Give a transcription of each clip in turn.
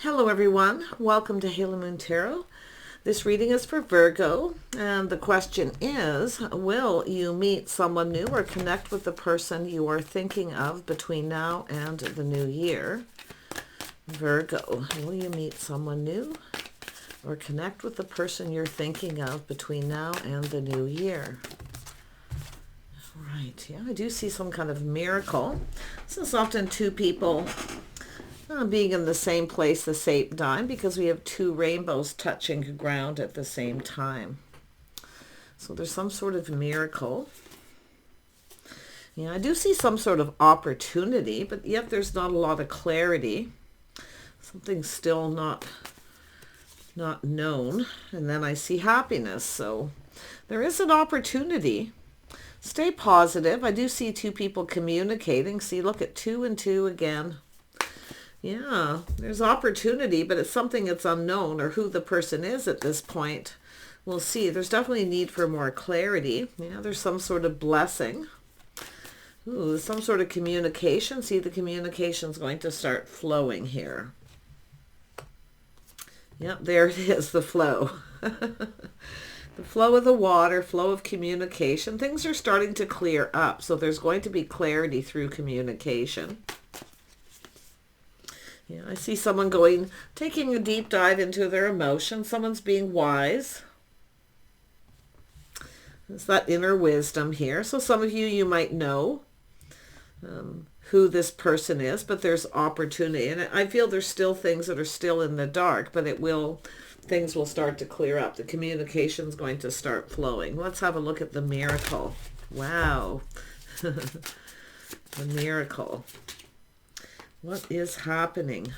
Hello everyone, welcome to Halo Moon Tarot. This reading is for Virgo, and the question is, will you meet someone new or connect with the person you are thinking of between now and the new year? Virgo, will you meet someone new or connect with the person you're thinking of between now and the new year? Right, yeah, I do see some kind of miracle. This is often two people being in the same place the same time, because we have two rainbows touching ground at the same time. So there's some sort of miracle. Yeah, I do see some sort of opportunity, but yet there's not a lot of clarity. Something's still not known. And then I see happiness. So there is an opportunity. Stay positive. I do see two people communicating. See, look at 2 and 2 again. Yeah, there's opportunity, but it's something that's unknown, or who the person is at this point. We'll see. There's definitely a need for more clarity. Yeah, there's some sort of blessing. Ooh, some sort of communication. See, the communication's going to start flowing here. Yep, there it is, the flow. The flow of the water, flow of communication. Things are starting to clear up, so there's going to be clarity through communication. Yeah, I see someone taking a deep dive into their emotions. Someone's being wise. It's that inner wisdom here. So some of you might know who this person is, but there's opportunity. And I feel there's still things that are still in the dark, but things will start to clear up. The communication's going to start flowing. Let's have a look at the miracle. Wow. The miracle. What is happening?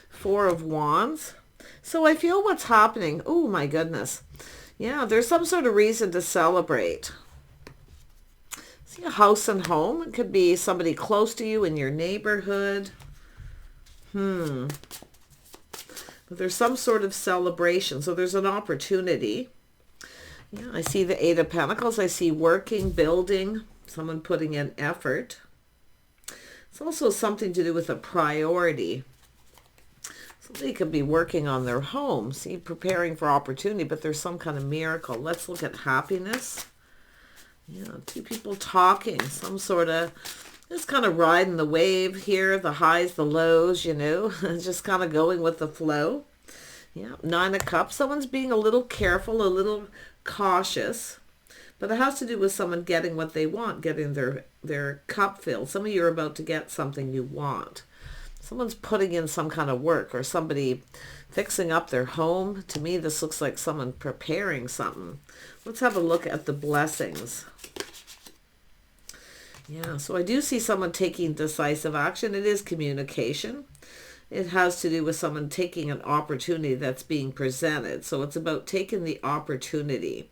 4 of Wands. So I feel what's happening. Oh my goodness. Yeah, there's some sort of reason to celebrate. See, a house and home. It could be somebody close to you in your neighborhood. But there's some sort of celebration. So there's an opportunity. Yeah, I see the 8 of Pentacles. I see working, building, someone putting in effort. It's also something to do with a priority. Somebody could be working on their home, see, preparing for opportunity, but there's some kind of miracle. Let's look at happiness. Yeah, two people talking, some sort of, just kind of riding the wave here, the highs, the lows, you know, just kind of going with the flow. Yeah, 9 of Cups. Someone's being a little careful, a little cautious. But it has to do with someone getting what they want, getting their cup filled. Some of you are about to get something you want. Someone's putting in some kind of work, or somebody fixing up their home. To me, this looks like someone preparing something. Let's have a look at the blessings. Yeah, so I do see someone taking decisive action. It is communication. It has to do with someone taking an opportunity that's being presented. So it's about taking the opportunity.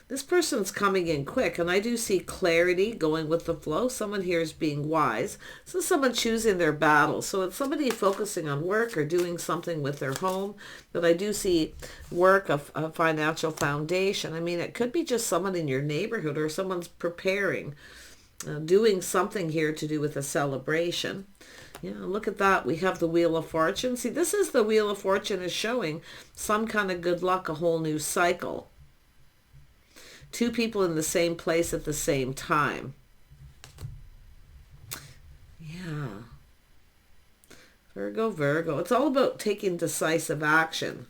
This person's coming in quick, and I do see clarity going with the flow. Someone here is being wise. So someone choosing their battle. So it's somebody focusing on work or doing something with their home. But I do see work, a financial foundation. I mean, it could be just someone in your neighborhood, or someone's preparing, doing something here to do with a celebration. Yeah, look at that. We have the Wheel of Fortune. See, this is the Wheel of Fortune is showing some kind of good luck, a whole new cycle. Two people in the same place at the same time. Yeah. Virgo. It's all about taking decisive action.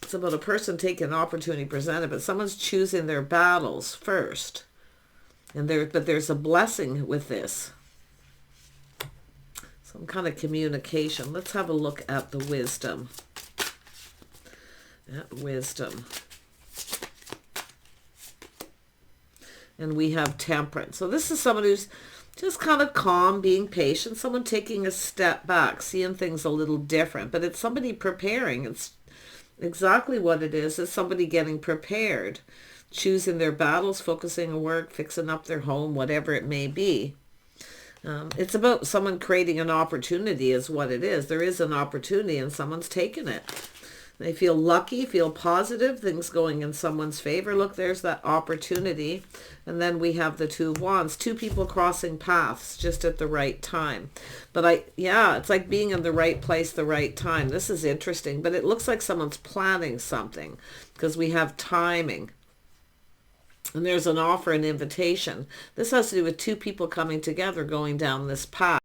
It's about a person taking an opportunity presented, but someone's choosing their battles first. But there's a blessing with this. Some kind of communication. Let's have a look at the wisdom. Wisdom. And we have Temperance. So this is someone who's just kind of calm, being patient. Someone taking a step back, seeing things a little different. But it's somebody preparing. It's exactly what it is. It's somebody getting prepared. Choosing their battles, focusing on work, fixing up their home, whatever it may be. It's about someone creating an opportunity is what it is. There is an opportunity and someone's taken it. They feel lucky, feel positive, things going in someone's favor. Look, there's that opportunity. And then we have the Two of Wands, two people crossing paths just at the right time. But yeah, it's like being in the right place, the right time. This is interesting, but it looks like someone's planning something because we have timing. And there's an offer, an invitation. This has to do with two people coming together, going down this path.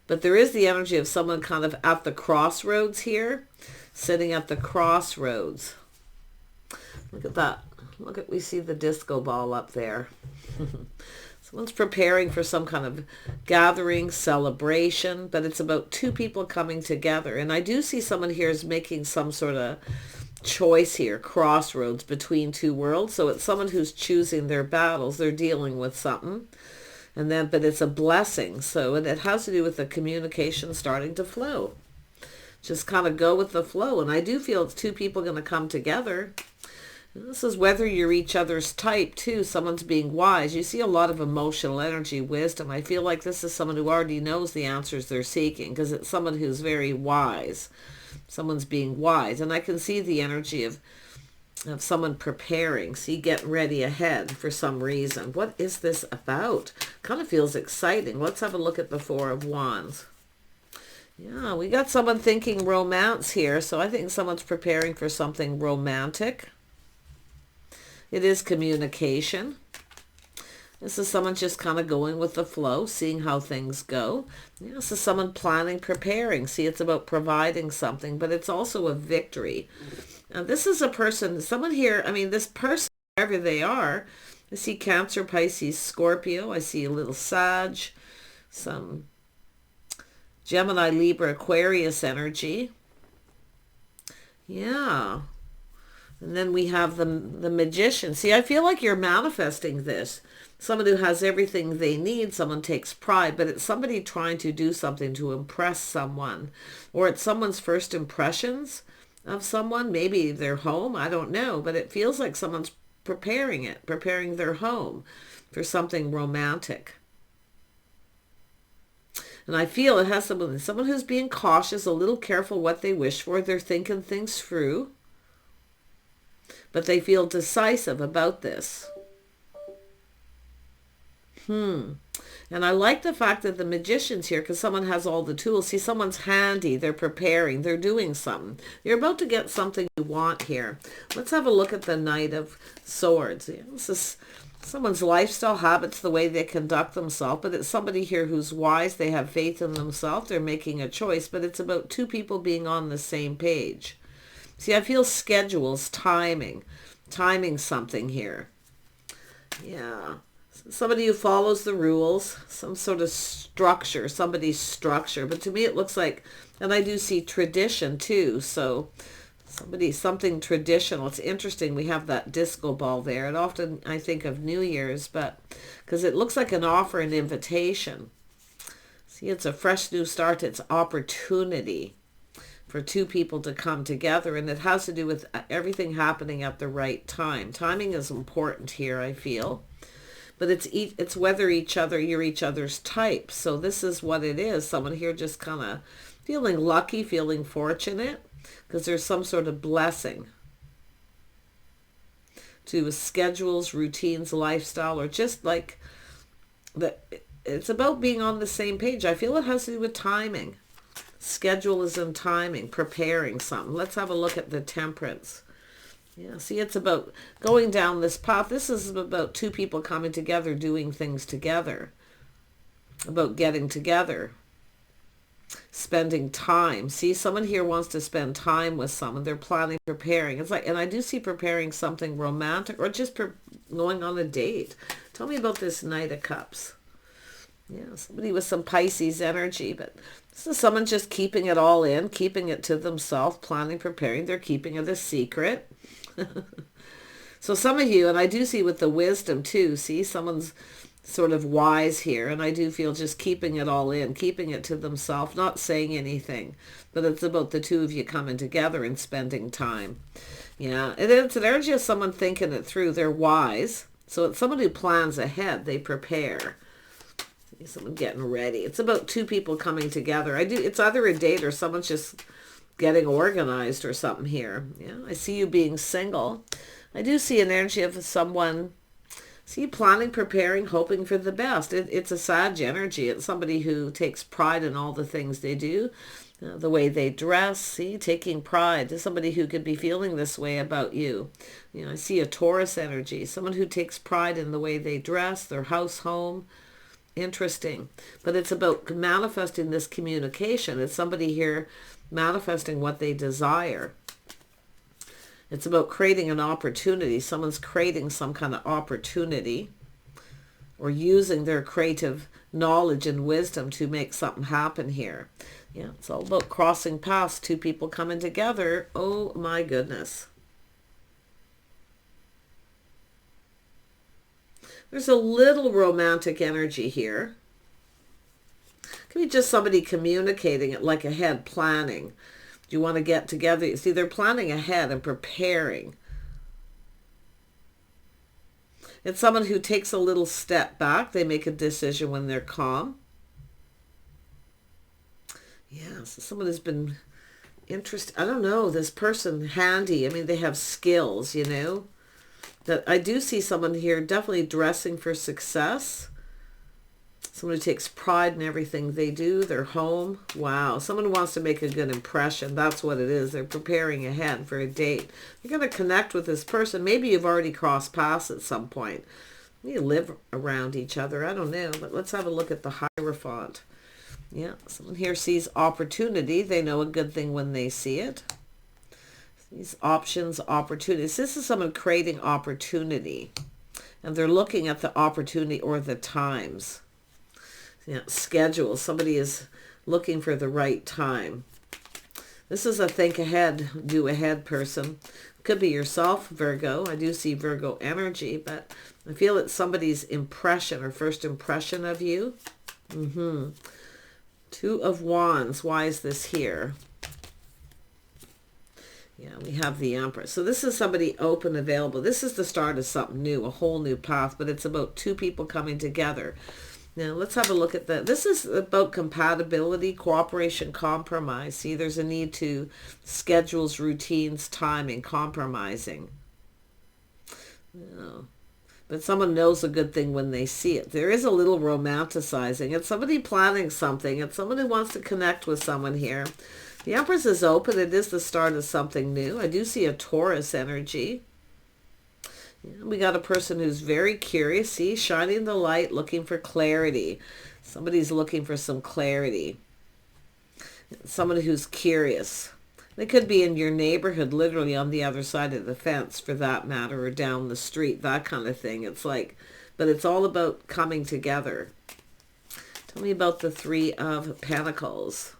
But there is the energy of someone kind of at the crossroads here, sitting at the crossroads. Look at that. Look at, we see the disco ball up there. Someone's preparing for some kind of gathering, celebration, but it's about two people coming together. And I do see someone here is making some sort of choice here, crossroads between two worlds. So it's someone who's choosing their battles. They're dealing with something. And then, but it's a blessing. So it has to do with the communication starting to flow. Just kind of go with the flow. And I do feel it's two people going to come together. And this is whether you're each other's type too. Someone's being wise. You see a lot of emotional energy, wisdom. I feel like this is someone who already knows the answers they're seeking because it's someone who's very wise. Someone's being wise. And I can see the energy of someone preparing, see, getting ready ahead for some reason. What is this about? Kind of feels exciting. Let's have a look at the Four of Wands. Yeah, we got someone thinking romance here, so I think someone's preparing for something romantic. It is communication. This is someone just kind of going with the flow, seeing how things go. Yeah, this is someone planning, preparing. See, it's about providing something, but it's also a victory. Now, this is a person, someone here, I mean, this person, wherever they are, I see Cancer, Pisces, Scorpio. I see a little Sag, some Gemini, Libra, Aquarius energy. Yeah. And then we have the Magician. See, I feel like you're manifesting this. Someone who has everything they need, someone takes pride, but it's somebody trying to do something to impress someone. Or it's someone's first impressions of someone, maybe their home, I don't know, but it feels like someone's preparing their home for something romantic. And I feel it has someone who's being cautious, a little careful what they wish for. They're thinking things through, but they feel decisive about this. And I like the fact that the Magician's here because someone has all the tools. See, someone's handy. They're preparing. They're doing something. You're about to get something you want here. Let's have a look at the Knight of Swords. Yeah, this is someone's lifestyle, habits, the way they conduct themselves. But it's somebody here who's wise. They have faith in themselves. They're making a choice. But it's about two people being on the same page. See, I feel schedules, timing something here. Yeah. Somebody who follows the rules, some sort of structure, somebody's structure. But to me it looks like, and I do see tradition too, so something traditional. It's interesting we have that disco ball there. And often I think of New Year's, but because it looks like an offer, an invitation. See, it's a fresh new start. It's opportunity for two people to come together, and it has to do with everything happening at the right time. Timing is important here, I feel. But it's whether you're each other's type. So this is what it is. Someone here just kind of feeling lucky, feeling fortunate, because there's some sort of blessing to schedules, routines, lifestyle, or just like that. It's about being on the same page. I feel it has to do with timing. Schedule is in timing, preparing something. Let's have a look at the Temperance. Yeah, see, it's about going down this path. This is about two people coming together, doing things together, about getting together, spending time. See, someone here wants to spend time with someone. They're planning, preparing. It's like, and I do see preparing something romantic or just going on a date. Tell me about this Knight of Cups. Yeah, somebody with some Pisces energy, but this is someone just keeping it all in, keeping it to themselves, planning, preparing. They're keeping it a secret. So some of you, and I do see with the Wisdom too, see, someone's sort of wise here, and I do feel just keeping it all in, keeping it to themselves, not saying anything, but it's about the two of you coming together and spending time. Yeah, and it's an energy of someone thinking it through. They're wise, so it's someone who plans ahead. They prepare. Someone getting ready. It's about two people coming together. It's either a date or someone's just getting organized or something here. Yeah, I see you being single. I do see an energy of someone, see, planning, preparing, hoping for the best. It's a Sag energy. It's somebody who takes pride in all the things they do, the way they dress. See, taking pride. There's somebody who could be feeling this way about you. You know, I see a Taurus energy. Someone who takes pride in the way they dress, their house, home. Interesting. But it's about manifesting this communication. It's somebody here manifesting what they desire. It's about creating an opportunity. Someone's creating some kind of opportunity or using their creative knowledge and wisdom to make something happen here. Yeah, it's all about crossing paths, two people coming together. Oh my goodness. There's a little romantic energy here. Could be just somebody communicating it like ahead, planning. Do you want to get together? See, they're planning ahead and preparing. It's someone who takes a little step back. They make a decision when they're calm. Yeah, so someone has been interested. I don't know, this person handy. I mean, they have skills, you know. That I do see someone here definitely dressing for success. Someone who takes pride in everything they do, their home. Wow. Someone who wants to make a good impression. That's what it is. They're preparing ahead for a date. You're going to connect with this person. Maybe you've already crossed paths at some point. You live around each other. I don't know. But let's have a look at the Hierophant. Yeah. Someone here sees opportunity. They know a good thing when they see it. These options, opportunities. This is someone creating opportunity. And they're looking at the opportunity or the times. Yeah, schedule. Somebody is looking for the right time. This is a think ahead, do ahead person. Could be yourself, Virgo. I do see Virgo energy, but I feel it's somebody's impression or first impression of you. Two of Wands. Why is this here? Yeah, we have the Empress. So this is somebody open, available. This is the start of something new, a whole new path, but it's about two people coming together. Now, let's have a look at that. This is about compatibility, cooperation, compromise. See, there's a need to schedules, routines, timing, compromising. Yeah. But someone knows a good thing when they see it. There is a little romanticizing. It's somebody planning something. It's someone who wants to connect with someone here. The Empress is open. It is the start of something new. I do see a Taurus energy. Yeah, we got a person who's very curious. See, shining the light, looking for clarity. Somebody's looking for some clarity. Someone who's curious. They could be in your neighborhood, literally on the other side of the fence for that matter, or down the street, that kind of thing. It's like, but it's all about coming together. Tell me about the Three of Pentacles.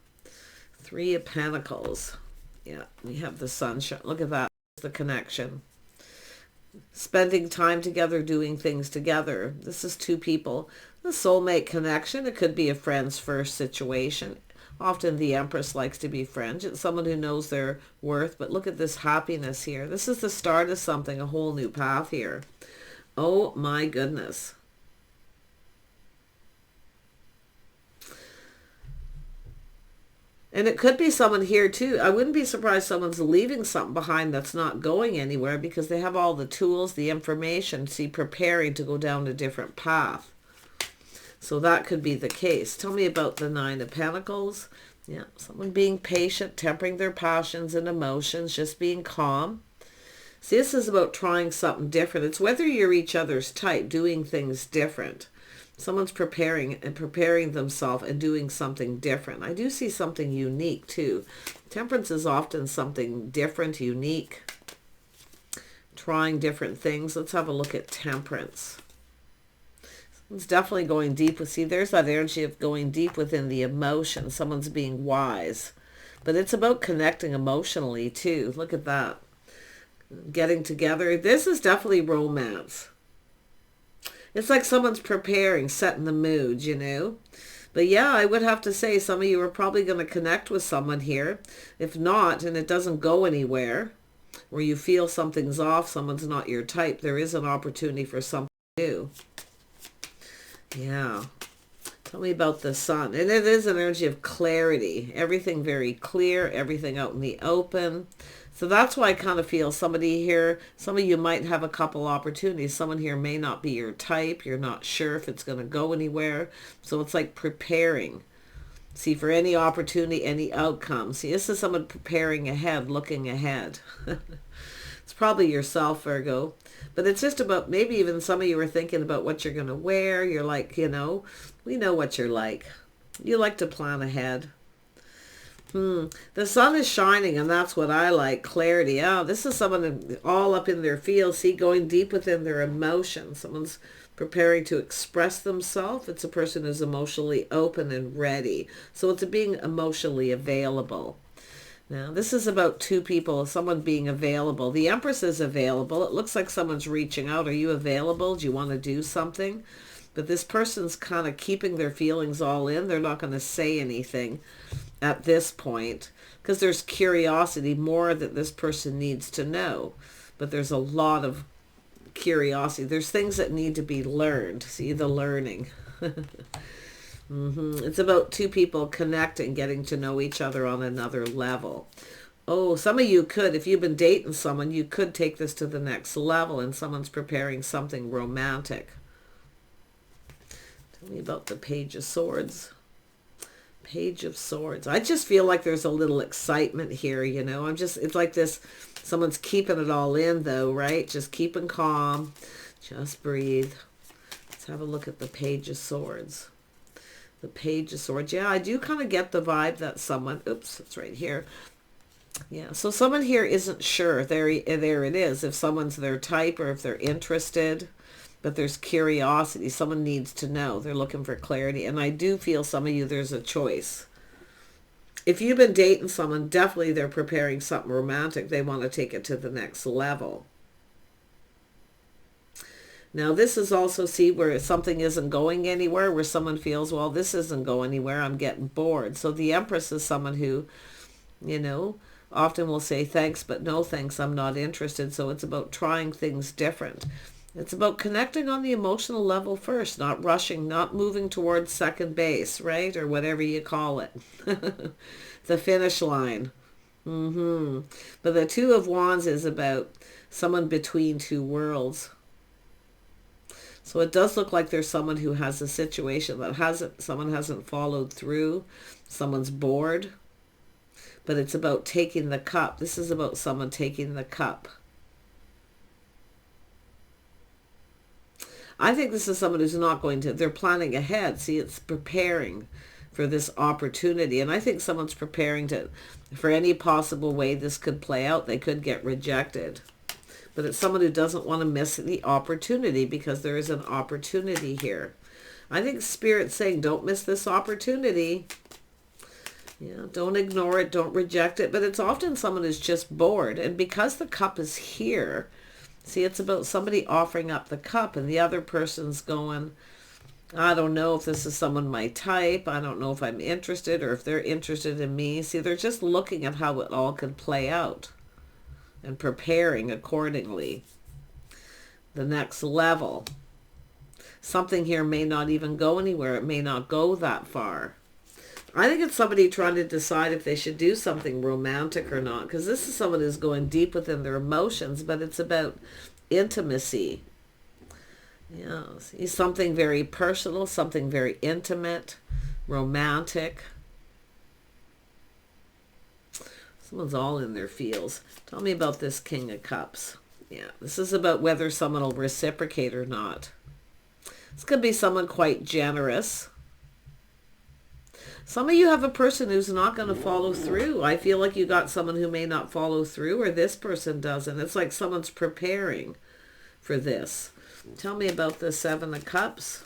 Three of Pentacles. Yeah, we have the sunshine. Look at that. The connection. Spending time together, doing things together. This is two people. The soulmate connection. It could be a friends first situation. Often the Empress likes to be friends. It's someone who knows their worth. But look at this happiness here. This is the start of something, a whole new path here. Oh my goodness. And it could be someone here too. I wouldn't be surprised someone's leaving something behind that's not going anywhere because they have all the tools, the information, see, preparing to go down a different path. So that could be the case. Tell me about the Nine of Pentacles. Yeah, someone being patient, tempering their passions and emotions, just being calm. See, this is about trying something different. It's whether you're each other's type, doing things different. Someone's preparing themselves and doing something different. I do see something unique too. Temperance is often something different, unique, trying different things. Let's have a look at Temperance. Someone's definitely going deep. See, there's that energy of going deep within the emotion. Someone's being wise. But it's about connecting emotionally too. Look at that. Getting together. This is definitely romance. It's like someone's preparing, setting the mood, you know. But yeah, I would have to say some of you are probably going to connect with someone here. If not, and it doesn't go anywhere, where you feel something's off, someone's not your type, there is an opportunity for something new. Yeah. Tell me about the sun. And it is an energy of clarity. Everything very clear, everything out in the open. So that's why I kind of feel somebody here, some of you might have a couple opportunities. Someone here may not be your type. You're not sure if it's going to go anywhere. So it's like preparing. See, for any opportunity, any outcome. See, this is someone preparing ahead, looking ahead. It's probably yourself, Virgo. But it's just about, maybe even some of you are thinking about what you're going to wear. You're like, you know, we know what you're like. You like to plan ahead. The sun is shining, and that's what I like, clarity. Oh, this is someone all up in their field, see, going deep within their emotions. Someone's preparing to express themselves. It's a person who's emotionally open and ready. So it's being emotionally available. Now, this is about two people, someone being available. The Empress is available. It looks like someone's reaching out. Are you available? Do you want to do something? But this person's kind of keeping their feelings all in. They're not going to say anything at this point because there's curiosity more that this person needs to know. But there's a lot of curiosity. There's things that need to be learned. See, the learning. It's about two people connecting, getting to know each other on another level. Oh, some of you could, if you've been dating someone, you could take this to the next level and someone's preparing something romantic. Tell me about the Page of Swords. Page of Swords. I just feel like there's a little excitement here, you know. It's like this, someone's keeping it all in though, right? Just keeping calm. Just breathe. Let's have a look at the Page of Swords. The Page of Swords. Yeah, I do kind of get the vibe that someone, oops, it's right here. Yeah, so someone here isn't sure. There it is. If someone's their type or if they're interested, but there's curiosity. Someone needs to know. They're looking for clarity. And I do feel some of you, there's a choice. If you've been dating someone, definitely they're preparing something romantic. They want to take it to the next level. Now, this is also, see, where something isn't going anywhere, where someone feels, well, this isn't going anywhere. I'm getting bored. So the Empress is someone who, you know, often will say, thanks, but no thanks. I'm not interested. So it's about trying things different. It's about connecting on the emotional level first, not rushing, not moving towards second base, right? Or whatever you call it. The finish line. But the Two of Wands is about someone between two worlds. So it does look like there's someone who has a situation that someone hasn't followed through. Someone's bored. But it's about taking the cup. This is about someone taking the cup. I think this is someone who's not going to, they're planning ahead. See, it's preparing for this opportunity. And I think someone's preparing for any possible way this could play out. They could get rejected. But it's someone who doesn't want to miss the opportunity because there is an opportunity here. I think Spirit's saying, don't miss this opportunity. Yeah, don't ignore it. Don't reject it. But it's often someone who's just bored. And because the cup is here, see, it's about somebody offering up the cup and the other person's going, I don't know if this is someone my type. I don't know if I'm interested or if they're interested in me. See, they're just looking at how it all can play out and preparing accordingly. The next level. Something here may not even go anywhere. It may not go that far. I think it's somebody trying to decide if they should do something romantic or not, because this is someone who's going deep within their emotions, but it's about intimacy. Yeah, see, something very personal, something very intimate, romantic. Someone's all in their feels. Tell me about this King of Cups. Yeah, this is about whether someone will reciprocate or not. This could be someone quite generous. Some of you have a person who's not going to follow through. I feel like you got someone who may not follow through, or this person doesn't. It's like someone's preparing for this. Tell me about the Seven of Cups.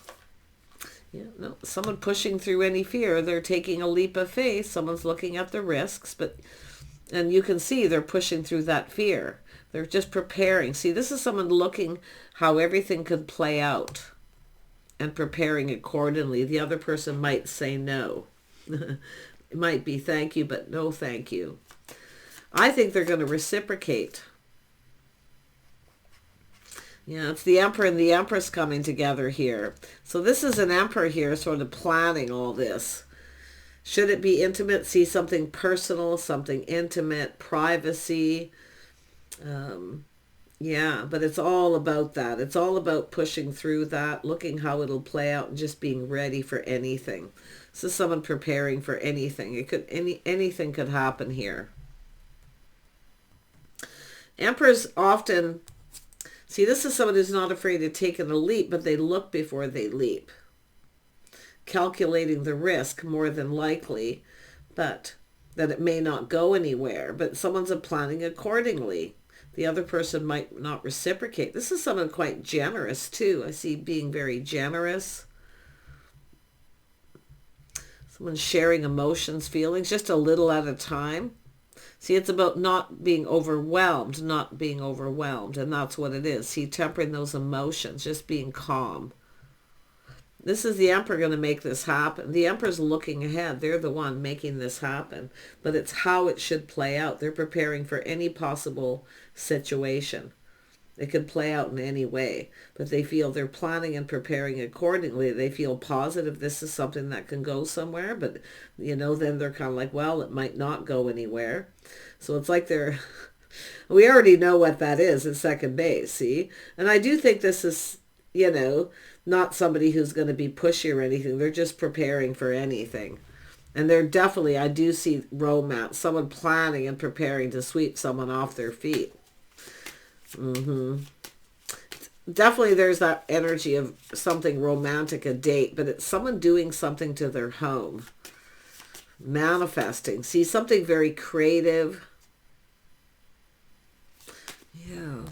Yeah, no, someone pushing through any fear. They're taking a leap of faith. Someone's looking at the risks, and you can see they're pushing through that fear. They're just preparing. See, this is someone looking how everything could play out and preparing accordingly. The other person might say no. It might be thank you, but no thank you. I think they're going to reciprocate. Yeah, it's the Emperor and the Empress coming together here. So this is an Emperor here sort of planning all this. Should it be intimate? See something personal, something intimate, privacy. Yeah, but it's all about that. It's all about pushing through that, looking how it'll play out, and just being ready for anything. This is someone preparing for anything. It could anything could happen here. Emperors often, see, this is someone who's not afraid of taking a leap, but they look before they leap. Calculating the risk more than likely, but that it may not go anywhere. But someone's planning accordingly. The other person might not reciprocate. This is someone quite generous too. I see being very generous. Someone sharing emotions, feelings, just a little at a time. See, it's about not being overwhelmed, and that's what it is. See, tempering those emotions, just being calm. This is the Emperor going to make this happen. The Emperor's looking ahead. They're the one making this happen. But it's how it should play out. They're preparing for any possible situation. It could play out in any way. But they feel they're planning and preparing accordingly. They feel positive this is something that can go somewhere. But, then they're kind of like, well, it might not go anywhere. So it's like they're... We already know what that is in second base, see? And I do think this is, not somebody who's going to be pushy or anything. They're just preparing for anything. And they're definitely, I do see romance, someone planning and preparing to sweep someone off their feet. Definitely there's that energy of something romantic, a date, but it's someone doing something to their home. Manifesting. See, something very creative. Yeah.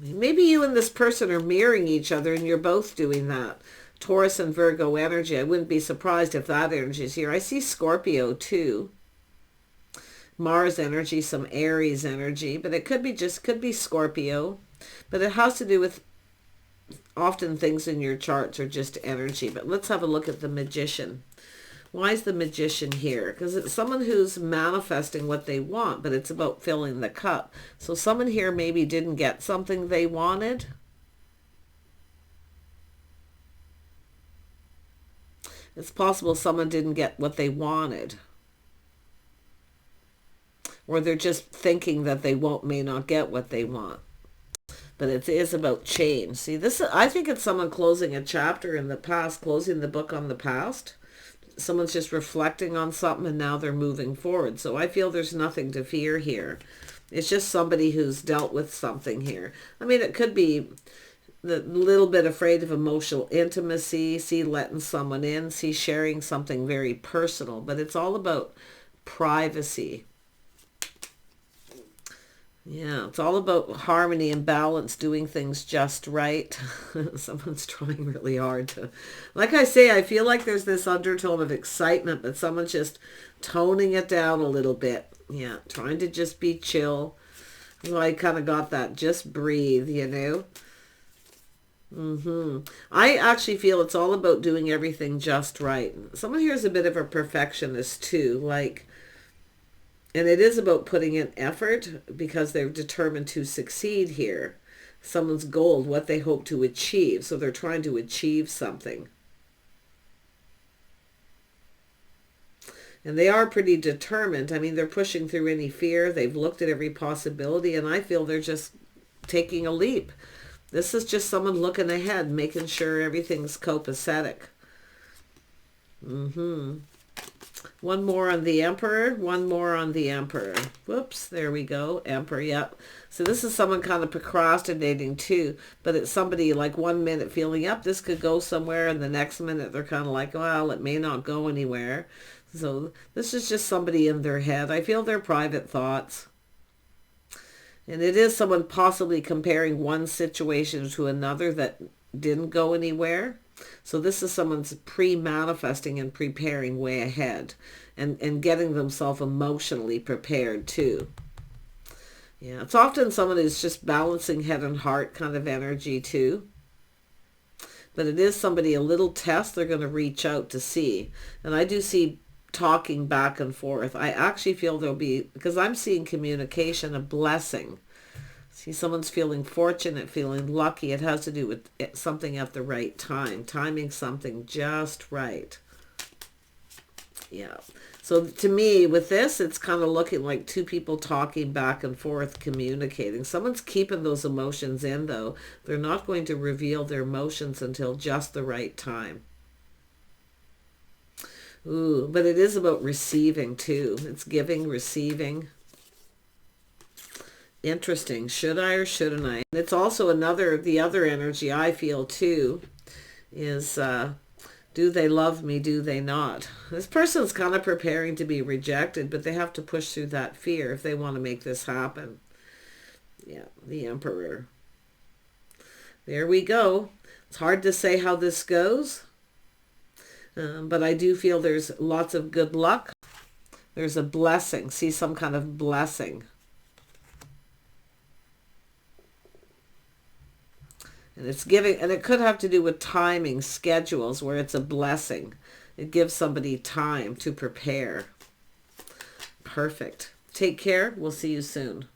Maybe you and this person are mirroring each other and you're both doing that. Taurus and Virgo energy. I wouldn't be surprised if that energy is here. I see Scorpio too. Mars energy, some Aries energy, but it could be Scorpio. But it has to do with often things in your charts are just energy. But let's have a look at the Magician. Why is the Magician here? Because it's someone who's manifesting what they want, but it's about filling the cup. So someone here maybe didn't get something they wanted. It's possible someone didn't get what they wanted. Or they're just thinking that they may not get what they want. But it is about change. See, I think it's someone closing a chapter in the past, closing the book on the past. Someone's just reflecting on something and now they're moving forward. So I feel there's nothing to fear here. It's just somebody who's dealt with something here. I mean, it could be the little bit afraid of emotional intimacy, see letting someone in, see sharing something very personal, but it's all about privacy. Yeah, it's all about harmony and balance, doing things just right. Someone's trying really hard to... Like I say, I feel like there's this undertone of excitement, but someone's just toning it down a little bit. Yeah, trying to just be chill. So I kind of got that, just breathe, I actually feel it's all about doing everything just right. Someone here is a bit of a perfectionist too, and it is about putting in effort because they're determined to succeed here. Someone's goal, what they hope to achieve. So they're trying to achieve something. And they are pretty determined. I mean, they're pushing through any fear. They've looked at every possibility, and I feel they're just taking a leap. This is just someone looking ahead, making sure everything's copacetic. One more on the Emperor. One more on the Emperor. Whoops, there we go. Emperor, yep. So this is someone kind of procrastinating too, but it's somebody like 1 minute feeling, yep, this could go somewhere, and the next minute they're kind of like, well, it may not go anywhere. So this is just somebody in their head. I feel their private thoughts. And it is someone possibly comparing one situation to another that didn't go anywhere. So this is someone's pre-manifesting and preparing way ahead and getting themselves emotionally prepared too. Yeah, it's often someone who's just balancing head and heart kind of energy too. But it is somebody, a little test they're going to reach out to see. And I do see talking back and forth. I actually feel there'll be, because I'm seeing communication, a blessing. See, someone's feeling fortunate, feeling lucky. It has to do with something at the right time. Timing something just right. Yeah. So to me, with this, it's kind of looking like two people talking back and forth, communicating. Someone's keeping those emotions in, though. They're not going to reveal their emotions until just the right time. Ooh, but it is about receiving, too. It's giving, receiving. Interesting. Should I or shouldn't I? And it's also the other energy I feel too is, do they love me? Do they not? This person's kind of preparing to be rejected, but they have to push through that fear if they want to make this happen. Yeah, the Emperor. There we go. It's hard to say how this goes, but I do feel there's lots of good luck. There's a blessing. See, some kind of blessing. And it's giving, and it could have to do with timing, schedules, where it's a blessing. It gives somebody time to prepare. Perfect. Take care. We'll see you soon.